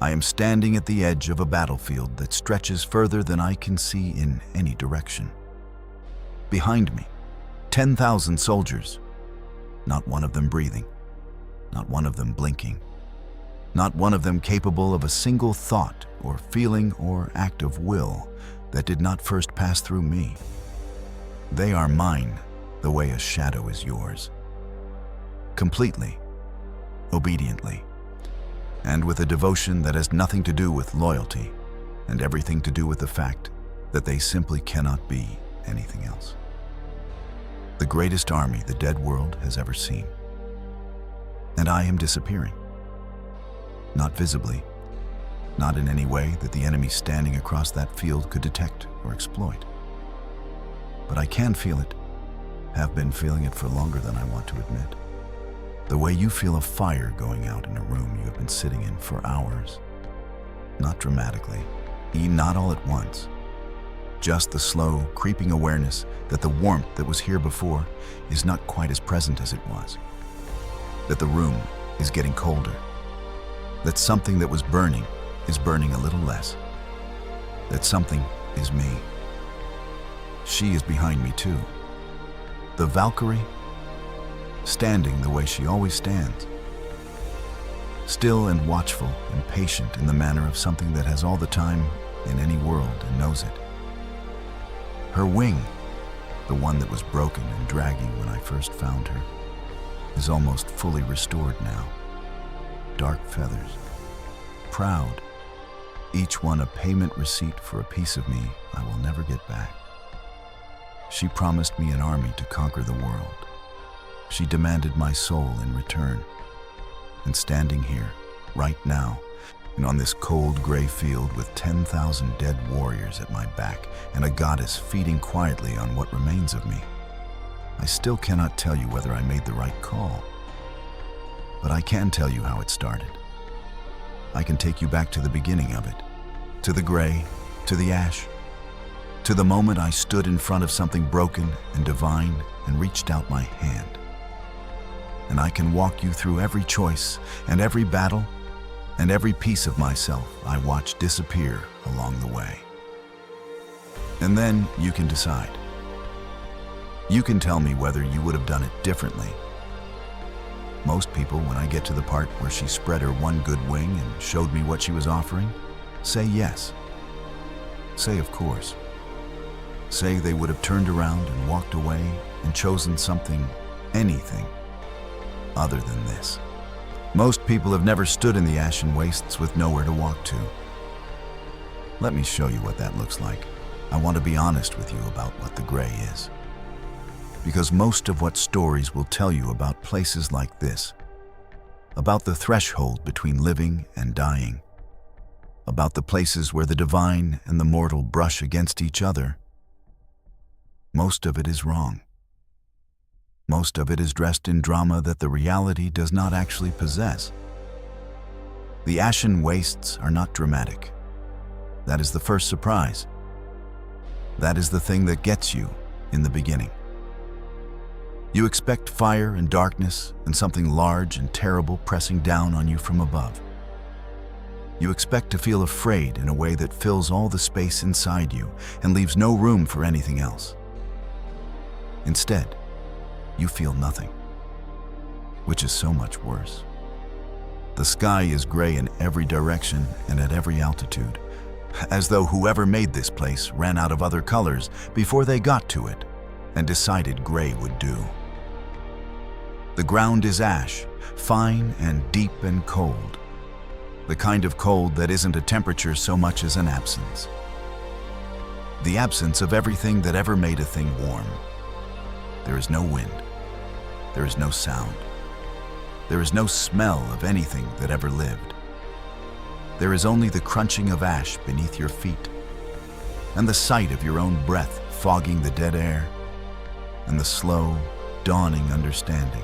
I am standing at the edge of a battlefield that stretches further than I can see in any direction. Behind me, 10,000 soldiers, not one of them breathing, not one of them blinking, not one of them capable of a single thought or feeling or act of will that did not first pass through me. They are mine the way a shadow is yours. Completely, obediently, and with a devotion that has nothing to do with loyalty and everything to do with the fact that they simply cannot be anything else. The greatest army the dead world has ever seen. And I am disappearing. Not visibly, not in any way that the enemy standing across that field could detect or exploit. But I can feel it, have been feeling it for longer than I want to admit. The way you feel a fire going out in a room you have been sitting in for hours. Not dramatically, not all at once. Just the slow, creeping awareness that the warmth that was here before is not quite as present as it was. That the room is getting colder. That something that was burning is burning a little less. That something is me. She is behind me too. The Valkyrie, standing the way she always stands. Still and watchful and patient in the manner of something that has all the time in any world and knows it. Her wing, the one that was broken and dragging when I first found her, is almost fully restored now. Dark feathers, proud, each one a payment receipt for a piece of me I will never get back. She promised me an army to conquer the world. She demanded my soul in return. And standing here, right now, and on this cold gray field with 10,000 dead warriors at my back and a goddess feeding quietly on what remains of me, I still cannot tell you whether I made the right call. But I can tell you how it started. I can take you back to the beginning of it, to the gray, to the ash, to the moment I stood in front of something broken and divine and reached out my hand. And I can walk you through every choice and every battle and every piece of myself I watched disappear along the way. And then you can decide. You can tell me whether you would have done it differently. Most people, when I get to the part where she spread her one good wing and showed me what she was offering, say yes. Say of course. Say they would have turned around and walked away and chosen something, anything, other than this. Most people have never stood in the ashen wastes with nowhere to walk to. Let me show you what that looks like. I want to be honest with you about what the gray is. Because most of what stories will tell you about places like this, about the threshold between living and dying, about the places where the divine and the mortal brush against each other, most of it is wrong. Most of it is dressed in drama that the reality does not actually possess. The ashen wastes are not dramatic. That is the first surprise. That is the thing that gets you in the beginning. You expect fire and darkness and something large and terrible pressing down on you from above. You expect to feel afraid in a way that fills all the space inside you and leaves no room for anything else. Instead, you feel nothing, which is so much worse. The sky is gray in every direction and at every altitude, as though whoever made this place ran out of other colors before they got to it and decided gray would do. The ground is ash, fine and deep and cold. The kind of cold that isn't a temperature so much as an absence. The absence of everything that ever made a thing warm. There is no wind. There is no sound. There is no smell of anything that ever lived. There is only the crunching of ash beneath your feet, and the sight of your own breath fogging the dead air, and the slow, dawning understanding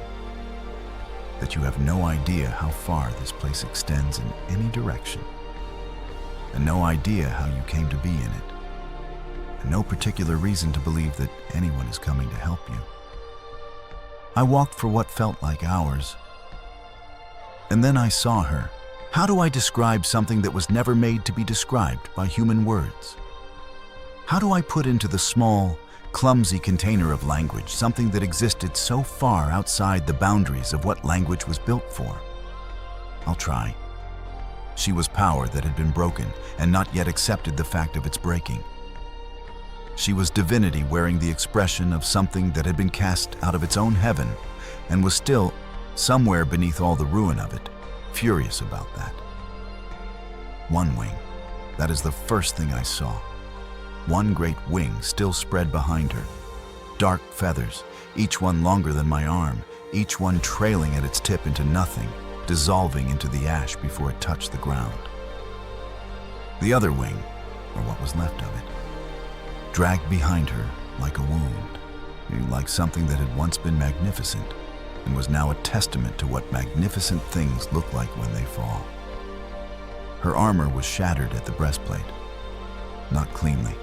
that you have no idea how far this place extends in any direction, and no idea how you came to be in it, and no particular reason to believe that anyone is coming to help you. I walked for what felt like hours, and then I saw her, How do I describe something that was never made to be described by human words? How do I put into the small, clumsy container of language something that existed so far outside the boundaries of what language was built for? I'll try. She was power that had been broken and not yet accepted the fact of its breaking. She was divinity wearing the expression of something that had been cast out of its own heaven and was still, somewhere beneath all the ruin of it, furious about that. One wing, that is the first thing I saw. One great wing still spread behind her. Dark feathers, each one longer than my arm, each one trailing at its tip into nothing, dissolving into the ash before it touched the ground. The other wing, or what was left of it, dragged behind her like a wound, like something that had once been magnificent and was now a testament to what magnificent things look like when they fall. Her armor was shattered at the breastplate, not cleanly,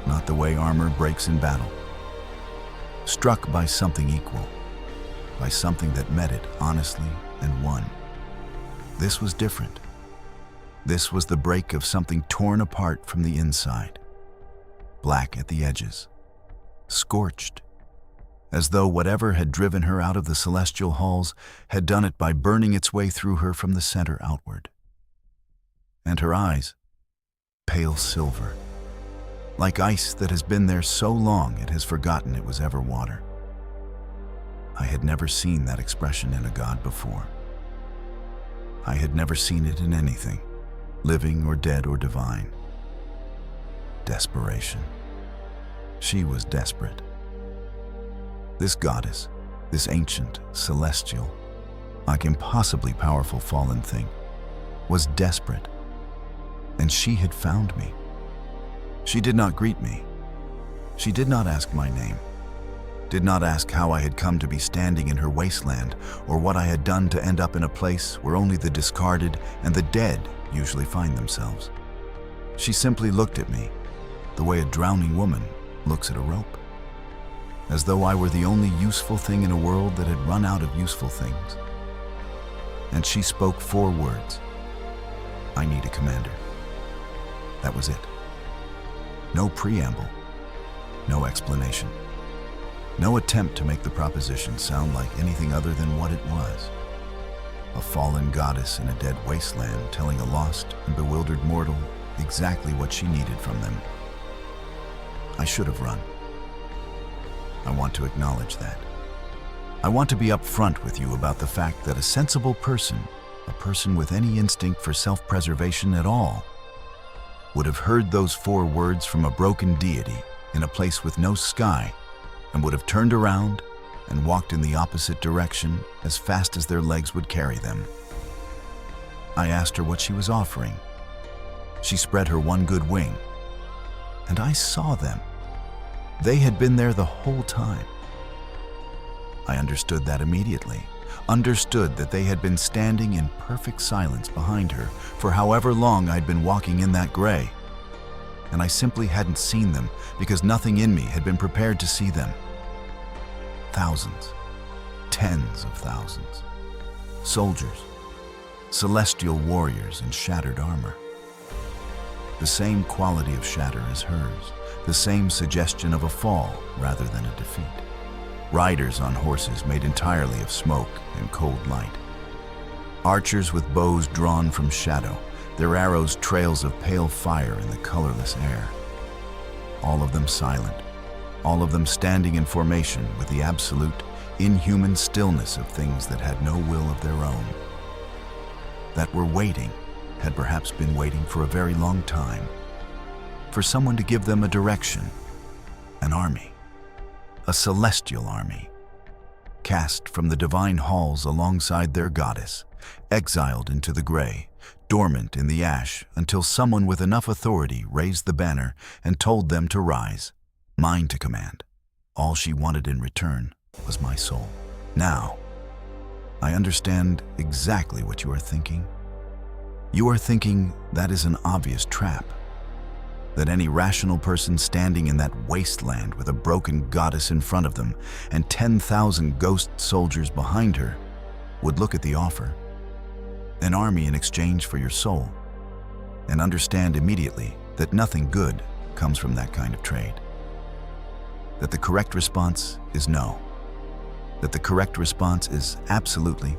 not the way armor breaks in battle. Struck by something equal, by something that met it honestly and won. This was different. This was the break of something torn apart from the inside, black at the edges, scorched, as though whatever had driven her out of the celestial halls had done it by burning its way through her from the center outward. And her eyes, pale silver, like ice that has been there so long it has forgotten it was ever water. I had never seen that expression in a god before. I had never seen it in anything, living or dead or divine. Desperation. She was desperate. This goddess, this ancient, celestial, like impossibly powerful fallen thing, was desperate. And she had found me. She did not greet me. She did not ask my name, did not ask how I had come to be standing in her wasteland or what I had done to end up in a place where only the discarded and the dead usually find themselves. She simply looked at me the way a drowning woman looks at a rope, as though I were the only useful thing in a world that had run out of useful things. And she spoke 4 words. I need a commander. That was it. No preamble, no explanation, no attempt to make the proposition sound like anything other than what it was. A fallen goddess in a dead wasteland telling a lost and bewildered mortal exactly what she needed from them. I should have run. I want to acknowledge that. I want to be upfront with you about the fact that a sensible person, a person with any instinct for self-preservation at all, would have heard those 4 words from a broken deity in a place with no sky and would have turned around and walked in the opposite direction as fast as their legs would carry them. I asked her what she was offering. She spread her one good wing, and I saw them. They had been there the whole time. I understood that immediately, understood that they had been standing in perfect silence behind her for however long I'd been walking in that gray, and I simply hadn't seen them because nothing in me had been prepared to see them. Thousands, tens of thousands, soldiers, celestial warriors in shattered armor. The same quality of shatter as hers, the same suggestion of a fall rather than a defeat. Riders on horses made entirely of smoke and cold light. Archers with bows drawn from shadow, their arrows trails of pale fire in the colorless air. All of them silent, all of them standing in formation with the absolute, inhuman stillness of things that had no will of their own, that were waiting, had perhaps been waiting for a very long time, for someone to give them a direction, an army, a celestial army, cast from the divine halls alongside their goddess, exiled into the gray, dormant in the ash until someone with enough authority raised the banner and told them to rise, mine to command. All she wanted in return was my soul. Now, I understand exactly what you are thinking. You are thinking that is an obvious trap, that any rational person standing in that wasteland with a broken goddess in front of them and 10,000 ghost soldiers behind her would look at the offer an army in exchange for your soul, and understand immediately that nothing good comes from that kind of trade. That the correct response is no. That the correct response is absolutely,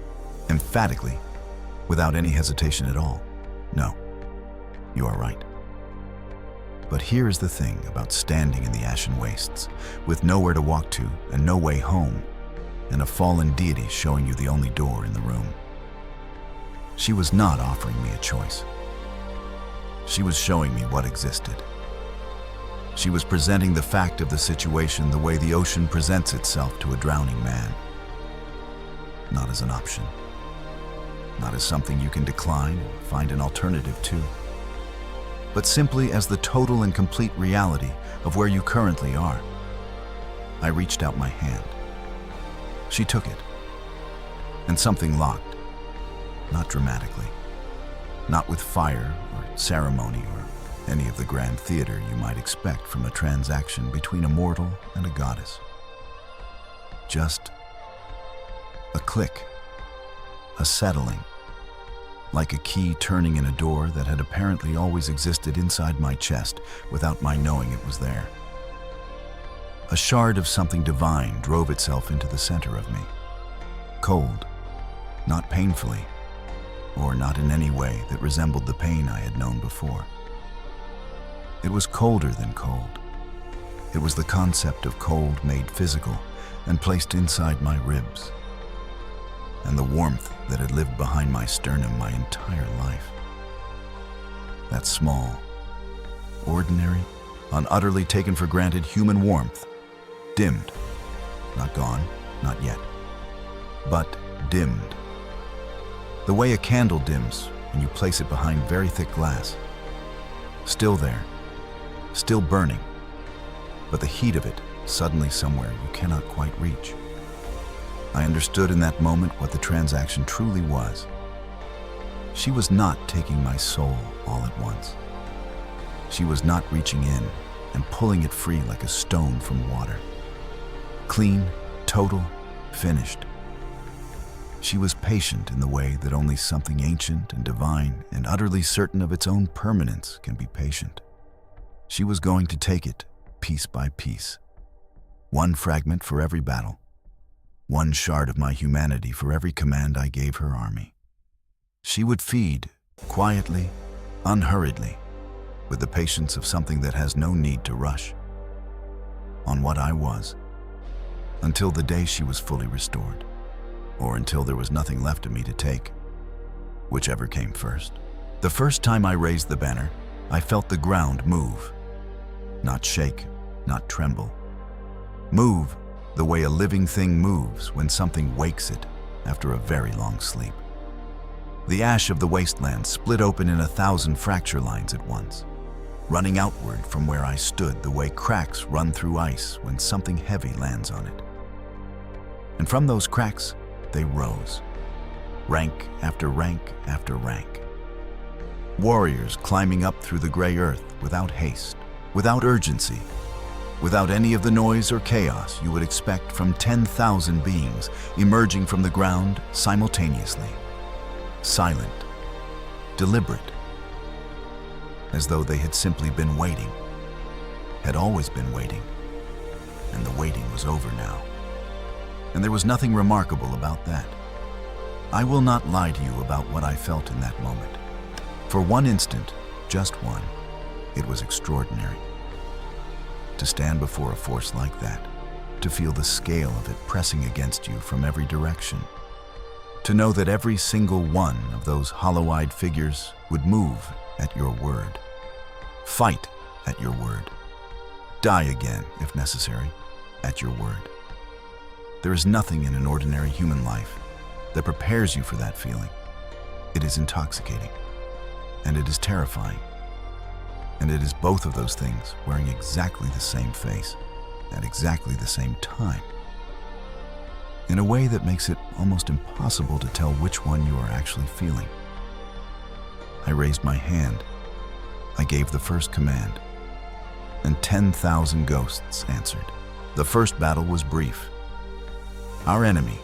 emphatically, without any hesitation at all, no. You are right. But here is the thing about standing in the ashen wastes, with nowhere to walk to and no way home, and a fallen deity showing you the only door in the room. She was not offering me a choice. She was showing me what existed. She was presenting the fact of the situation the way the ocean presents itself to a drowning man. Not as an option. Not as something you can decline and find an alternative to, but simply as the total and complete reality of where you currently are. I reached out my hand. She took it, and something locked, not dramatically, not with fire or ceremony or any of the grand theater you might expect from a transaction between a mortal and a goddess. Just a click, a settling, like a key turning in a door that had apparently always existed inside my chest without my knowing it was there. A shard of something divine drove itself into the center of me. Cold, not painfully, or not in any way that resembled the pain I had known before. It was colder than cold. It was the concept of cold made physical and placed inside my ribs, and the warmth that had lived behind my sternum my entire life. That small, ordinary, utterly taken for granted human warmth dimmed, not gone, not yet, but dimmed. The way a candle dims when you place it behind very thick glass. Still there, still burning, but the heat of it suddenly somewhere you cannot quite reach. I understood in that moment what the transaction truly was. She was not taking my soul all at once. She was not reaching in and pulling it free like a stone from water. Clean, total, finished. She was patient in the way that only something ancient and divine and utterly certain of its own permanence can be patient. She was going to take it piece by piece. One fragment for every battle. One shard of my humanity for every command I gave her army. She would feed, quietly, unhurriedly, with the patience of something that has no need to rush, on what I was, until the day she was fully restored, or until there was nothing left of me to take, whichever came first. The first time I raised the banner, I felt the ground move, not shake, not tremble. Move the way a living thing moves when something wakes it after a very long sleep. The ash of the wasteland split open in 1,000 fracture lines at once, running outward from where I stood the way cracks run through ice when something heavy lands on it. And from those cracks, they rose, rank after rank after rank. Warriors climbing up through the gray earth without haste, without urgency, without any of the noise or chaos you would expect from 10,000 beings emerging from the ground simultaneously. Silent, deliberate, as though they had simply been waiting, had always been waiting, and the waiting was over now. And there was nothing remarkable about that. I will not lie to you about what I felt in that moment. For one instant, just one, it was extraordinary. To stand before a force like that, to feel the scale of it pressing against you from every direction, to know that every single one of those hollow-eyed figures would move at your word, fight at your word, die again, if necessary, at your word. There is nothing in an ordinary human life that prepares you for that feeling. It is intoxicating, and it is terrifying. And it is both of those things wearing exactly the same face at exactly the same time, in a way that makes it almost impossible to tell which one you are actually feeling. I raised my hand. I gave the first command, and 10,000 ghosts answered. The first battle was brief. Our enemy,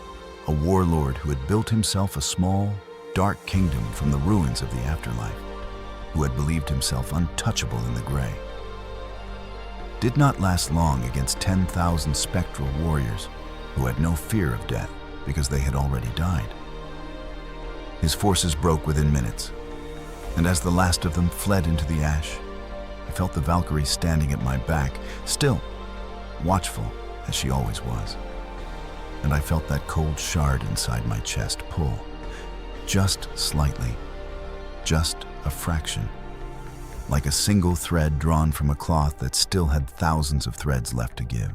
a warlord who had built himself a small, dark kingdom from the ruins of the afterlife, who had believed himself untouchable in the gray, did not last long against 10,000 spectral warriors who had no fear of death because they had already died. His forces broke within minutes, and as the last of them fled into the ash, I felt the Valkyrie standing at my back, still watchful as she always was. And I felt that cold shard inside my chest pull, just slightly, just a fraction, like a single thread drawn from a cloth that still had thousands of threads left to give.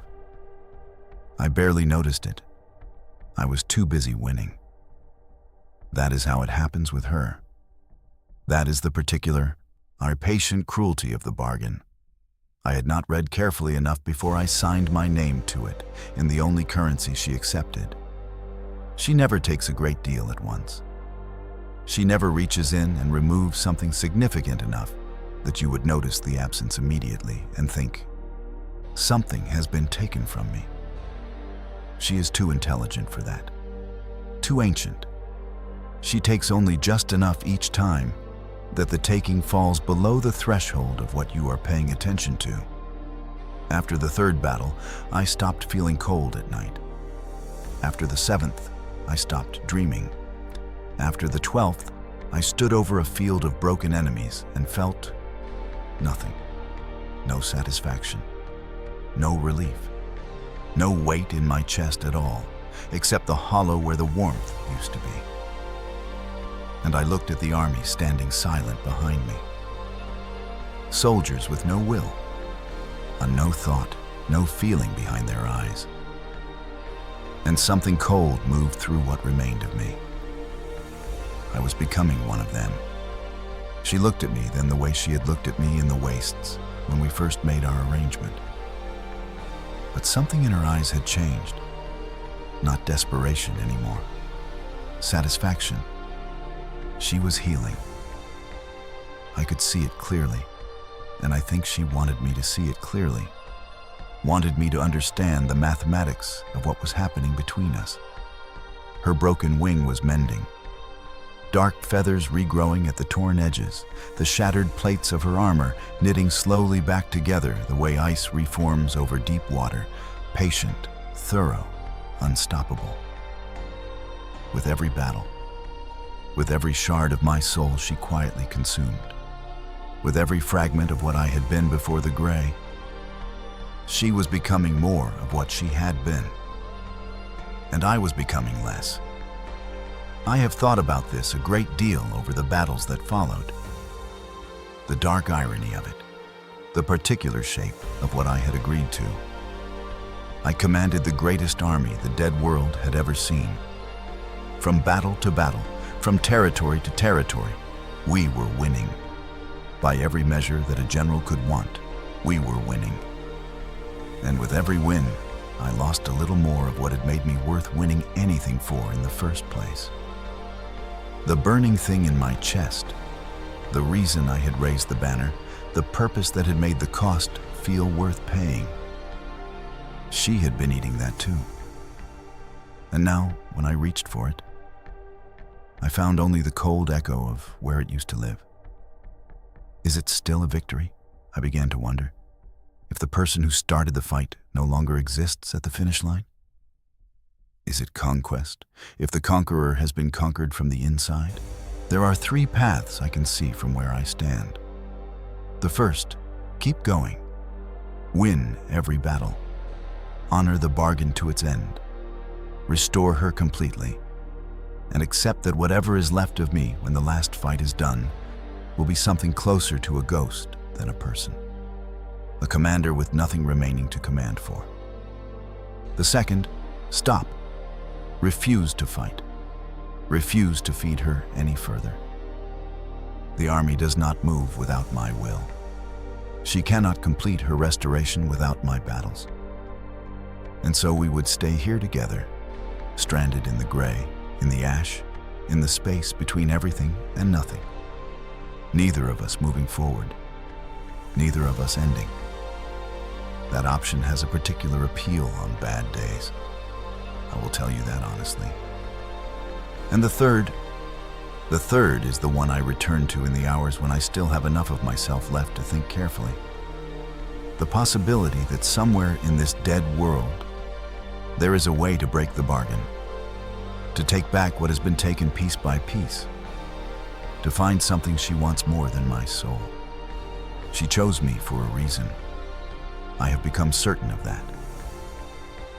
I barely noticed it. I was too busy winning. That is how it happens with her. That is the particular, our patient cruelty of the bargain. I had not read carefully enough before I signed my name to it in the only currency she accepted. She never takes a great deal at once. She never reaches in and removes something significant enough that you would notice the absence immediately and think, something has been taken from me. She is too intelligent for that, too ancient. She takes only just enough each time that the taking falls below the threshold of what you are paying attention to. After the third battle, I stopped feeling cold at night. After the seventh, I stopped dreaming. After the 12th, I stood over a field of broken enemies and felt nothing. No satisfaction, no relief, no weight in my chest at all, except the hollow where the warmth used to be. And I looked at the army standing silent behind me. Soldiers with no will, a no thought, no feeling behind their eyes. And something cold moved through what remained of me. I was becoming one of them. She looked at me then the way she had looked at me in the wastes when we first made our arrangement. But something in her eyes had changed. Not desperation anymore. Satisfaction. She was healing. I could see it clearly, and I think she wanted me to see it clearly. Wanted me to understand the mathematics of what was happening between us. Her broken wing was mending. Dark feathers regrowing at the torn edges, the shattered plates of her armor knitting slowly back together the way ice reforms over deep water, patient, thorough, unstoppable. With every battle, with every shard of my soul she quietly consumed, with every fragment of what I had been before the gray, she was becoming more of what she had been, and I was becoming less. I have thought about this a great deal over the battles that followed. The dark irony of it, the particular shape of what I had agreed to. I commanded the greatest army the dead world had ever seen. From battle to battle, from territory to territory, we were winning. By every measure that a general could want, we were winning. And with every win, I lost a little more of what had made me worth winning anything for in the first place. The burning thing in my chest, the reason I had raised the banner, the purpose that had made the cost feel worth paying. She had been eating that too. And now, when I reached for it, I found only the cold echo of where it used to live. Is it still a victory? I began to wonder. If the person who started the fight no longer exists at the finish line? Is it conquest, if the conqueror has been conquered from the inside? There are three paths I can see from where I stand. The first, keep going. Win every battle. Honor the bargain to its end. Restore her completely. And accept that whatever is left of me when the last fight is done will be something closer to a ghost than a person. A commander with nothing remaining to command for. The second, stop. Refuse to fight. Refuse to feed her any further. The army does not move without my will. She cannot complete her restoration without my battles. And so we would stay here together, stranded in the gray, in the ash, in the space between everything and nothing. Neither of us moving forward, neither of us ending. That option has a particular appeal on bad days. I will tell you that honestly. And the third, The third is the one I return to in the hours when I still have enough of myself left to think carefully. The possibility that somewhere in this dead world, there is a way to break the bargain, to take back what has been taken piece by piece, to find something she wants more than my soul. She chose me for a reason. I have become certain of that.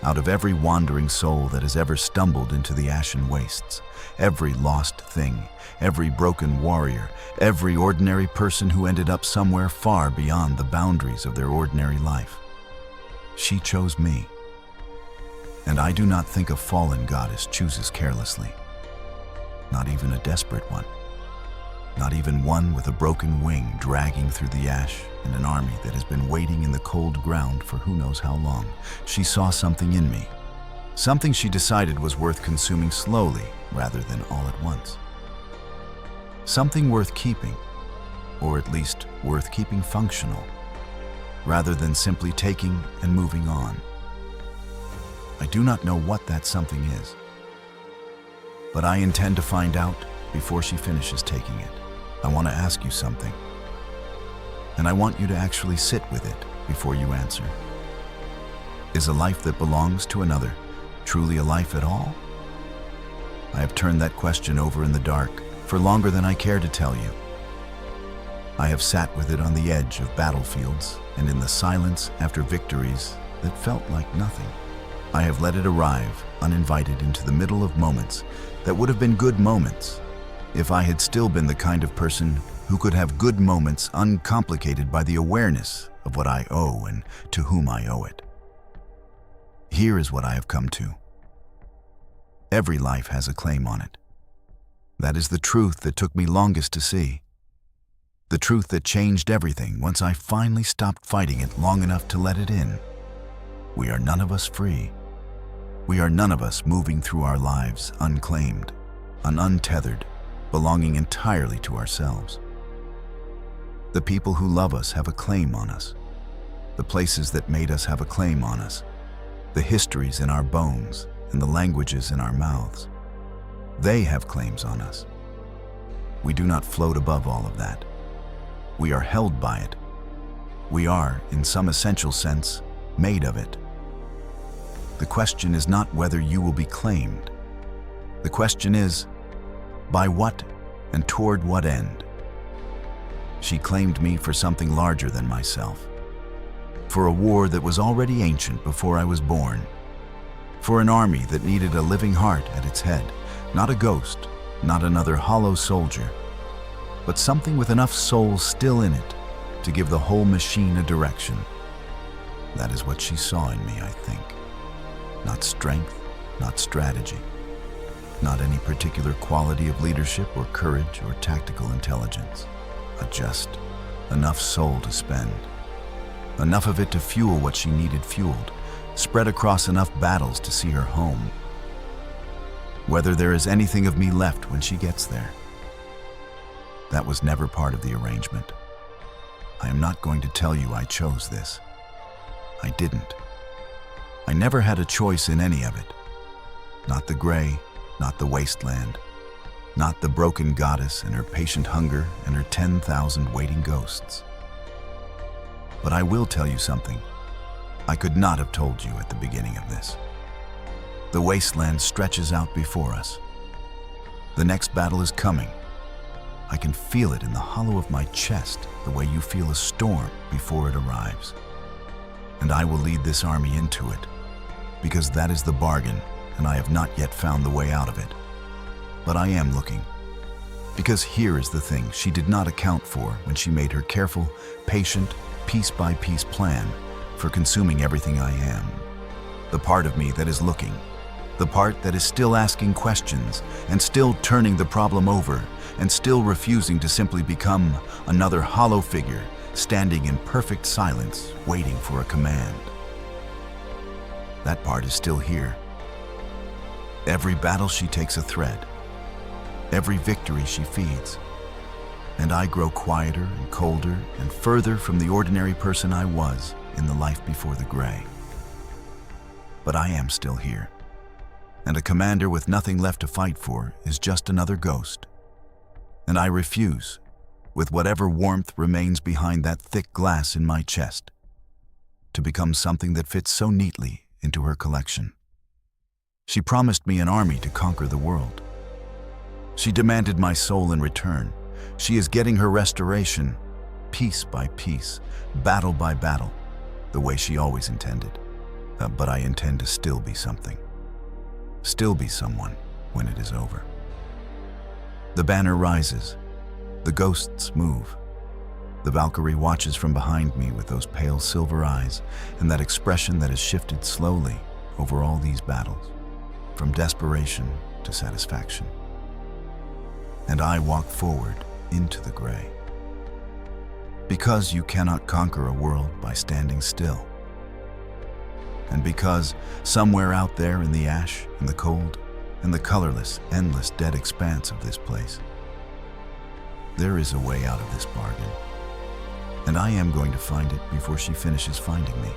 Out of every wandering soul that has ever stumbled into the ashen wastes, every lost thing, every broken warrior, every ordinary person who ended up somewhere far beyond the boundaries of their ordinary life, she chose me. And I do not think a fallen goddess chooses carelessly. Not even a desperate one. Not even one with a broken wing dragging through the ash and an army that has been waiting in the cold ground for who knows how long. She saw something in me. Something she decided was worth consuming slowly rather than all at once. Something worth keeping, or at least worth keeping functional, rather than simply taking and moving on. I do not know what that something is, but I intend to find out before she finishes taking it. I want to ask you something, and I want you to actually sit with it before you answer. Is a life that belongs to another truly a life at all? I have turned that question over in the dark for longer than I care to tell you. I have sat with it on the edge of battlefields and in the silence after victories that felt like nothing. I have let it arrive uninvited into the middle of moments that would have been good moments if I had still been the kind of person who could have good moments uncomplicated by the awareness of what I owe and to whom I owe it. Here is what I have come to. Every life has a claim on it. That is the truth that took me longest to see. The truth that changed everything once I finally stopped fighting it long enough to let it in. We are none of us free. We are none of us moving through our lives unclaimed, untethered, belonging entirely to ourselves. The people who love us have a claim on us. The places that made us have a claim on us. The histories in our bones and the languages in our mouths. They have claims on us. We do not float above all of that. We are held by it. We are, in some essential sense, made of it. The question is not whether you will be claimed. The question is, by what and toward what end? She claimed me for something larger than myself. For a war that was already ancient before I was born. For an army that needed a living heart at its head, not a ghost, not another hollow soldier, but something with enough soul still in it to give the whole machine a direction. That is what she saw in me, I think. Not strength, not strategy. Not any particular quality of leadership or courage or tactical intelligence, but just enough soul to spend. Enough of it to fuel what she needed fueled, spread across enough battles to see her home. Whether there is anything of me left when she gets there. That was never part of the arrangement. I am not going to tell you I chose this. I didn't. I never had a choice in any of it. Not the gray, not the wasteland, not the broken goddess and her patient hunger and her 10,000 waiting ghosts. But I will tell you something I could not have told you at the beginning of this. The wasteland stretches out before us. The next battle is coming. I can feel it in the hollow of my chest, the way you feel a storm before it arrives. And I will lead this army into it, because that is the bargain, and I have not yet found the way out of it. But I am looking. Because here is the thing she did not account for when she made her careful, patient, piece-by-piece plan for consuming everything I am. The part of me that is looking. The part that is still asking questions and still turning the problem over and still refusing to simply become another hollow figure standing in perfect silence waiting for a command. That part is still here. Every battle she takes a thread. Every victory she feeds. And I grow quieter and colder and further from the ordinary person I was in the life before the gray. But I am still here. And a commander with nothing left to fight for is just another ghost. And I refuse, with whatever warmth remains behind that thick glass in my chest, to become something that fits so neatly into her collection. She promised me an army to conquer the world. She demanded my soul in return. She is getting her restoration, piece by piece, battle by battle, the way she always intended. But I intend to still be something. Still be someone when it is over. The banner rises. The ghosts move. The Valkyrie watches from behind me with those pale silver eyes and that expression that has shifted slowly over all these battles, from desperation to satisfaction. And I walk forward into the gray. Because you cannot conquer a world by standing still. And because somewhere out there in the ash and the cold and the colorless, endless, dead expanse of this place, there is a way out of this bargain. And I am going to find it before she finishes finding me.